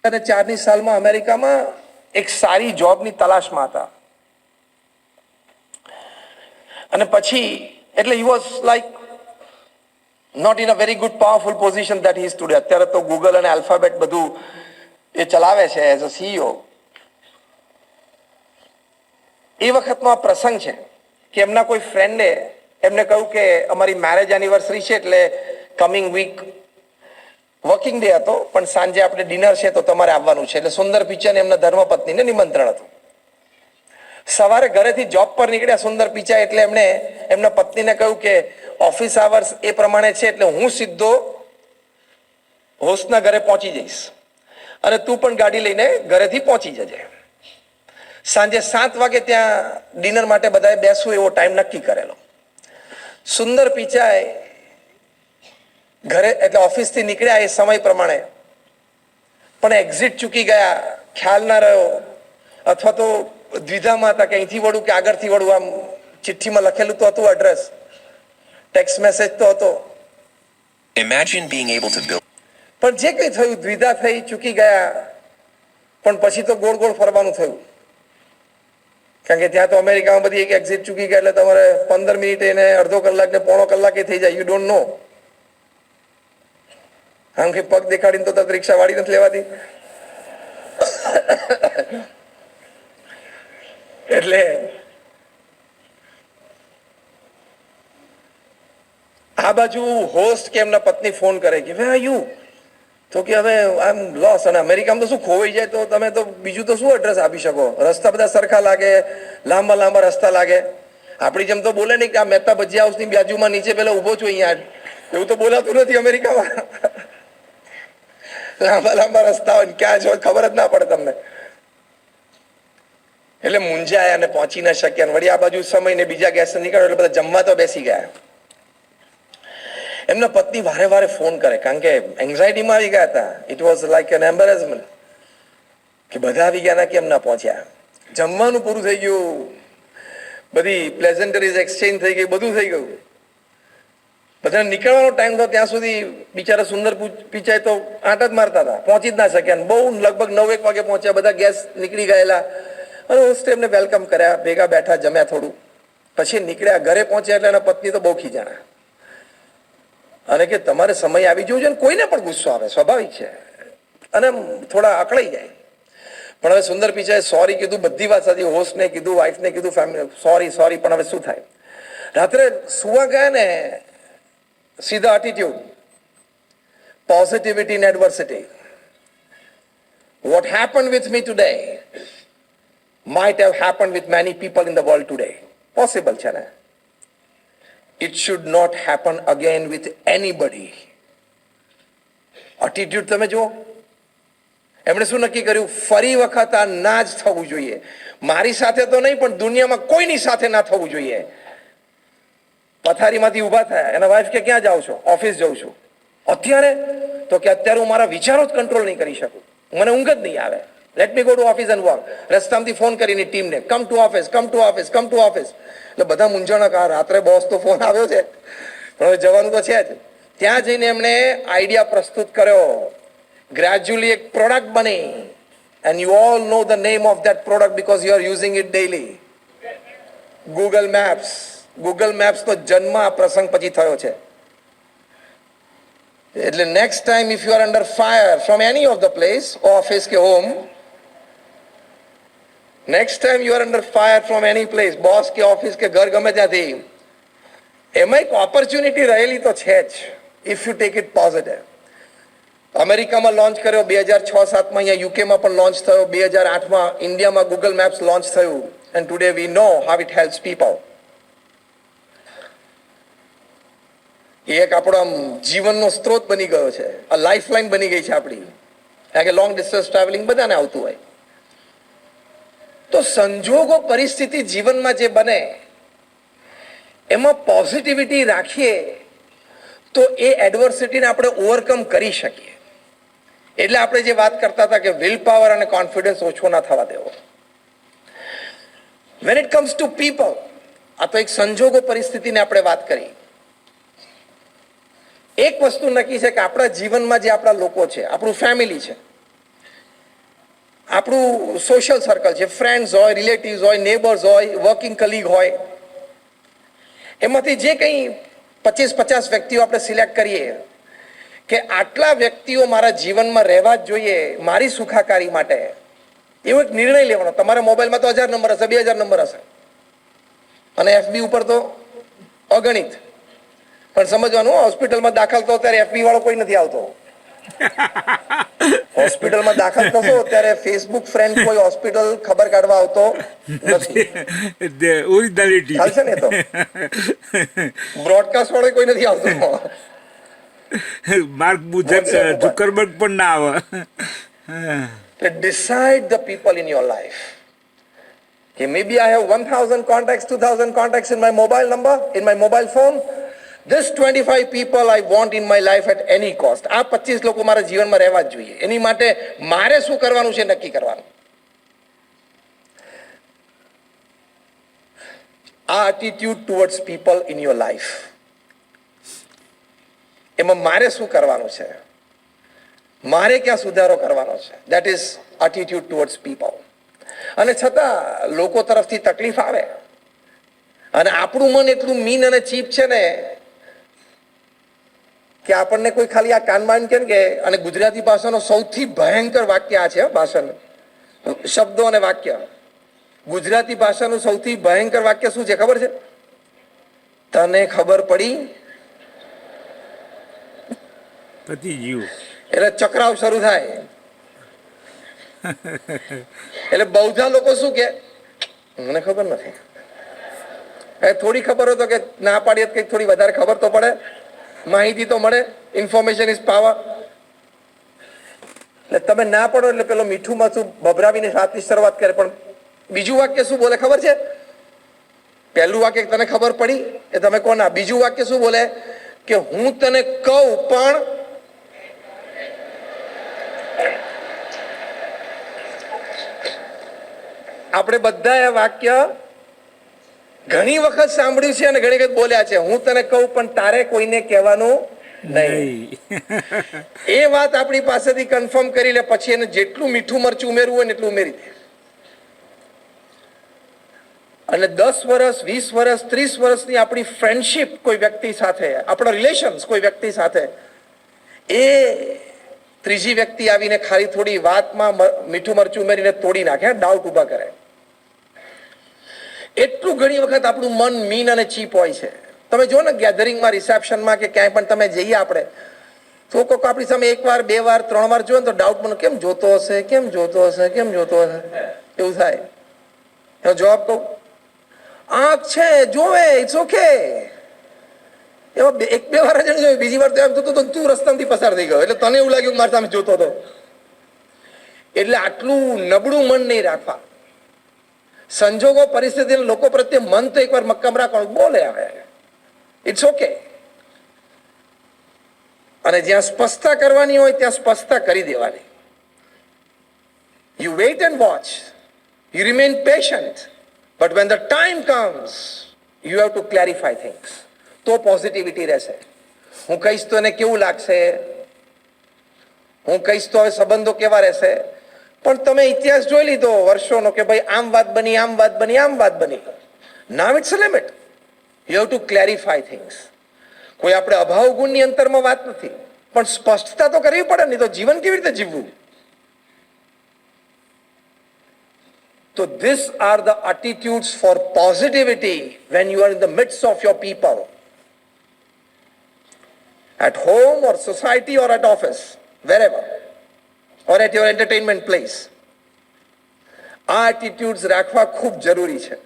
2004ની સાલમાં અમેરિકામાં એક સારી જોબની તલાશમાં હતા અને પછી એટલે he was like not in a very good powerful position that he is today. અત્યારે તો ગૂગલ અને આલ્ફાબેટ બધું એ ચલાવે છે એઝ અ સીઈઓ. એ વખતનો આ પ્રસંગ છે કે એમના કોઈ ફ્રેન્ડે એમને કહ્યું કે અમારી મેરેજ એનિવર્સરી છે એટલે કમિંગ વીક વર્કિંગ ડે હતો પણ સાંજે આપણે ડિનર છે તો તમારે આવવાનું છે. એટલે સુંદર પિચાઈને એમના ધર્મપત્નીને નિમંત્રણ હતું. સવારે ઘરેથી જોબ પર નીકળ્યા સુંદર પિચા એટલે એમણે એમના પત્નીને કહ્યું કે ઓફિસ આવર્સ એ પ્રમાણે છે એટલે હું સીધો હોસ્ટના ઘરે પહોંચી જઈશ અને તું પણ ગાડી લઈને ઘરેથી પહોંચી જજે. સાંજે 7 વાગે ત્યાં ડિનર માટે બધાએ બેસવું એવો ટાઈમ નક્કી કરેલો. સુંદર પિચાએ ઘરે એટલે ઓફિસથી નીકળ્યા એ સમય પ્રમાણે પણ એક્ઝિટ ચૂકી ગયા, ખ્યાલ ના રહ્યો અથવા તો દ્વિધામાં હતા કે અહીંથી વળું કે આગળથી વળું. આમ ચિઠ્ઠીમાં લખેલું તો હતું એડ્રેસ, ટેક્સ્ટ મેસેજ તો હતો. Imagine being able to build. પણ જે કંઈ થયું દ્વિધા થઈ, ચૂકી ગયા. પણ પછી તો ગોળ ગોળ ફરવાનું થયું કારણ કે ત્યાં તો અમેરિકામાં બધી એક એક્ઝિટ ચૂકી ગયા એટલે તમારે 15 મિનિટ એને અડધો કલાક ને પોણો કલાકે થઈ જાય. You don't know. આમ કે પગ દેખાડીને તો રિક્ષા વાળી નથી લેવાતી. એટલે આ બાજુ હોસ્ટ કે એમના પત્ની ફોન કરે કે વે યુ તો કે હવે આઈ એમ લોસ. અને અમેરિકામાં તો શું ખોવાઈ જાય તો તમે તો બીજું તો શું એડ્રેસ આપી શકો? રસ્તા બધા સરખા લાગે, લાંબા લાંબા રસ્તા લાગે. આપણી જેમ તો બોલે નહીં કે આ મહેતા ભજીયા હાઉસની બાજુમાં નીચે પેલા ઊભો છું અહીંયા, એવું તો બોલાતું નથી અમેરિકામાં. લાંબા લાંબા રસ્તા હોય ક્યાં છો ખબર જ ના પડે તમને. એટલે મૂંઝાયા અને પહોંચી ના શક્યા. વળી આ બાજુ સમય ને બીજા ગેસ નીકળ્યો એટલે બધા જમવા તો બેસી ગયા. એમના પત્ની વારે વારે ફોન કરે કારણ કે એન્ઝાયટીમાં આવી ગયા હતા. ઇટ વોઝ લાઈક એન એમ્બેરેસમેન્ટ કે બધા આવી ગયા કેમ ના પહોંચ્યા. જમવાનું પૂરું થઈ ગયું, બધી પ્લેઝન્ટરીઝ એક્સચેન્જ થઈ ગઈ, બધું થઈ ગયું. બધાને નીકળવાનો ટાઈમ થયો ત્યાં સુધી બિચારા સુંદર પિચાઈ તો આંટ જ મારતા હતા, પહોંચી જ ના શક્યા. બહુ લગભગ 9-1 વાગે પહોંચ્યા, બધા ગેસ નીકળી ગયેલા અને હોસ્ટે એમને વેલકમ કર્યા, ભેગા બેઠા, જમ્યા થોડું, પછી નીકળ્યા. ઘરે પહોંચ્યા એટલે એના પત્ની તો બહુ ખીજાણા અને કે તમારે સમય આવી જવું છે. ને કોઈને પણ ગુસ્સો આવે, સ્વાભાવિક છે અને થોડા અકળાઈ જાય. પણ હવે સુંદર પિચાએ સોરી કીધું, બધી વાત સાચી, હોસ્ટને કીધું, વાઈફને કીધું, ફેમિલી સોરી. પણ હવે શું થાય? રાત્રે સુવા ગયા ને સીધા attitude, positivity in adversity. What happened with me today might have happened with many people in the world today. Possible છે ને? It should not happen again with anybody. Attitude તમે જુઓ. એમણે શું નક્કી કર્યું? ફરી વખત આ ના જ થવું જોઈએ. મારી સાથે તો નહીં પણ દુનિયામાં કોઈની સાથે ના થવું જોઈએ. પથારીમાંથી ઊભા થયા. એના વાઈફ કે ક્યાં જાઓ છો? ઓફિસ જાઉં છું. અત્યારે તો કે અત્યારે હું મારા વિચારો જ કંટ્રોલ નહીં કરી શકું, મને ઊંઘ જ નહીં આવે. Let me go to office and work. રસ્તામાંથી ફોન કરીને ટીમને come to office, come to office, come to office. એટલે બધા મૂંઝવણ કા રાત્રે બોસ તો ફોન આવ્યો છે પણ હવે જવાનું તો છે જ. ત્યાં જઈને એમણે આઈડિયા પ્રસ્તુત કર્યો. ગ્રેજ્યુઅલી એક પ્રોડક્ટ બની and you all know the name of that product because you are using it daily. Google Maps. Google Maps તો જન્મ આ પ્રસંગ પછી થયો છે. એટલે next time if you are under fire from any of the place, office કે home, next time you are under fire from any place, boss કે ઓફિસ કે ઘર ગમે ત્યાંથી, એમાં એક ઓપોર્ચ્યુનિટી રહેલી તો છે જ if you take it positive. અમેરિકામાં લોન્ચ કર્યો 2006-07માં, અહીંયા યુકેમાં પણ લોન્ચ થયો 2008માં, ઇન્ડિયામાં ગૂગલ મેપ્સ લોન્ચ થયું and today we know how it helps people. એ એક આપણો આમ જીવનનો સ્ત્રોત બની ગયો છે, આ લાઈફ લાઈન બની ગઈ છે આપણી. કારણ કે લોંગ ડિસ્ટન્સ ટ્રાવેલિંગ બધાને આવતું હોય. તો સંજોગો, પરિસ્થિતિ જીવનમાં જે બને એમાં પોઝિટિવિટી રાખીએ તો એ એડવર્સિટીને આપણે ઓવરકમ કરી શકીએ. એટલે આપણે જે વાત કરતા હતા કે વિલ પાવર અને કોન્ફિડન્સ ઓછો ના થવા દેવો. When it comes to people, આ તો એક સંજોગો પરિસ્થિતિને આપણે વાત કરી. એક વસ્તુ નક્કી છે કે આપણા જીવનમાં જે આપણા લોકો છે, આપણું ફેમિલી છે, આપણું સોશિયલ સર્કલ છે, ફ્રેન્ડ્સ હોય, રિલેટિવ્સ હોય, નેબર્સ હોય, વર્કિંગ કલીગ હોય, એમાંથી જે કંઈ 25-50 વ્યક્તિઓ આપણે સિલેક્ટ કરીએ કે આટલા વ્યક્તિઓ મારા જીવનમાં રહેવા જ જોઈએ મારી સુખાકારી માટે, એવો એક નિર્ણય લેવાનો. તમારા મોબાઈલમાં તો 1000 નંબર હશે, 2000 નંબર હશે, અને એફબી ઉપર તો અગણિત. પણ સમજવાનું, હોસ્પિટલમાં દાખલ તો ત્યારે એફબી વાળો કોઈ નથી આવતો. હોસ્પિટલમાં દાખલ થશો ત્યારે ફેસબુક ફ્રેન્ડ કોઈ હોસ્પિટલ ખબર કાઢવા આવતો નથી. ઓરિજિનાલિટી ખ્યાલ છે ને? તો બ્રોડકાસ્ટ વાળો કોઈ નથી આવતો. માર્ક ઝુકરબર્ગ પણ ના આવે. Decide the people in your life. Okay, maybe I have 1000 contacts, 2000 contacts in my mobile number, in my mobile phone. This 25 people I want in my life at any cost. આ 25 લોકો મારા જીવનમાં રહેવા જ જોઈએ. એની માટે મારે શું કરવાનું છે નક્કી કરવાનું. આ attitude towards people in your life, એમાં મારે શું કરવાનું છે, મારે ક્યાં સુધારો કરવાનો છે, that is attitude towards people. અને છતાં લોકો તરફથી તકલીફ આવે અને આપણું મન એટલું મીન અને ચીપ છે ને કે આપણને કોઈ ખાલી આ કાનમાં કેમ કે, અને ગુજરાતી ભાષાનો સૌથી ભયંકર વાક્ય આ છે, ભાષણ શબ્દો અને વાક્ય. ગુજરાતી ભાષાનું સૌથી ભયંકર વાક્ય શું છે ખબર છે? તને ખબર પડી. પતી ગયું. એટલે ચક્રાવ શરૂ થાય. એટલે બૌદ્ધા લોકો શું કે, મને ખબર નથી. થોડી ખબર હોય તો કે ના પાડીએ કંઈક થોડી વધારે ખબર તો પડે, માહિતી તો મળે. Information is power. એટલે તમે ના પડો એટલે પેલો મીઠું મરચું ભભરાવીને વાતની શરૂઆત કરે. પણ બીજું વાક્ય શું બોલે ખબર છે? પહેલું વાક્ય તને ખબર પડી એ તમે કોના. બીજું વાક્ય શું બોલે કે હું તને કહું પણ આપણે બધા એ વાક્ય ઘણી વખત સાંભળ્યું છે અને ઘણી વખત બોલ્યા છે. હું તને કહું પણ તારે કોઈને કહેવાનું નહીં. એ વાત આપણી પાસેથી કન્ફર્મ કરી લે, પછી એને જેટલું મીઠું મરચું ઉમેરવું હોય ને એટલું ઉમેરી દે. અને 10 વર્ષ, 20 વર્ષ, 30 વર્ષની આપણી ફ્રેન્ડશિપ કોઈ વ્યક્તિ સાથે, આપણા રિલેશન્સ કોઈ વ્યક્તિ સાથે, એ ત્રીજી વ્યક્તિ આવીને ખાલી થોડી વાતમાં મીઠું મરચું ઉમેરીને તોડી નાખે, ડાઉટ ઉભા કરે. એટલું ઘણી વખત આપણું મન મીન અને ચીપ હોય છે. તમે જો ને ગેધરિંગમાં, રિસેપ્શનમાં કે ક્યાંય પણ તમે જઈએ આપણે, તો કોઈક આપણી સામે 1 વાર, 2 વાર, 3 વાર જોયો ને તો ડાઉટ મને કેમ જોતો હશે, કેમ જોતો હશે, કેમ જોતો હશે, એવું થાય. એનો જવાબ કહું, આંખ છે જોવે, ઇટ્સ ઓકે. એમાં 1-2 વાર જ જોયું, બીજી વાર તો એમ થતું તો તું રસ્તામાંથી પસાર થઈ ગયો એટલે તને એવું લાગ્યું મારી સામે જોતો હતો. એટલે આટલું નબળું મન નહીં રાખવા. સંજોગો, પરિસ્થિતિ, લોકો પ્રત્યે મન તો એકવાર મક્કમ રાખવાનું. બોલે આવે, ઇટ્સ ઓકે. અને જ્યાં સ્પષ્ટતા કરવાની હોય ત્યાં સ્પષ્ટતા કરી દેવાની. You weight and watch, you remain patient, but when the time comes you have to clarify things. તો પોઝિટિવિટી રહેશે. હું કહીશ તો એને કેવું લાગશે, હું કહીશ તો હવે સંબંધો કેવા રહેશે. પણ તમે ઇતિહાસ જોઈ લીધો વર્ષોનો કે ભાઈ આમ વાત બની, આમ વાત બની, આમ વાત બની. Now it's a limit. You have to clarify things. કોઈ આપણે અભાવ ગુણની અંતરમાં વાત નથી, પણ સ્પષ્ટતા તો કરવી પડે, નહીં તો જીવન કેવી રીતે જીવવું. So these are the attitudes for positivity when you are in the midst of your people. At home or society or at office, wherever, or at your entertainment place. આ attitudes રાખવા ખૂબ જરૂરી છે.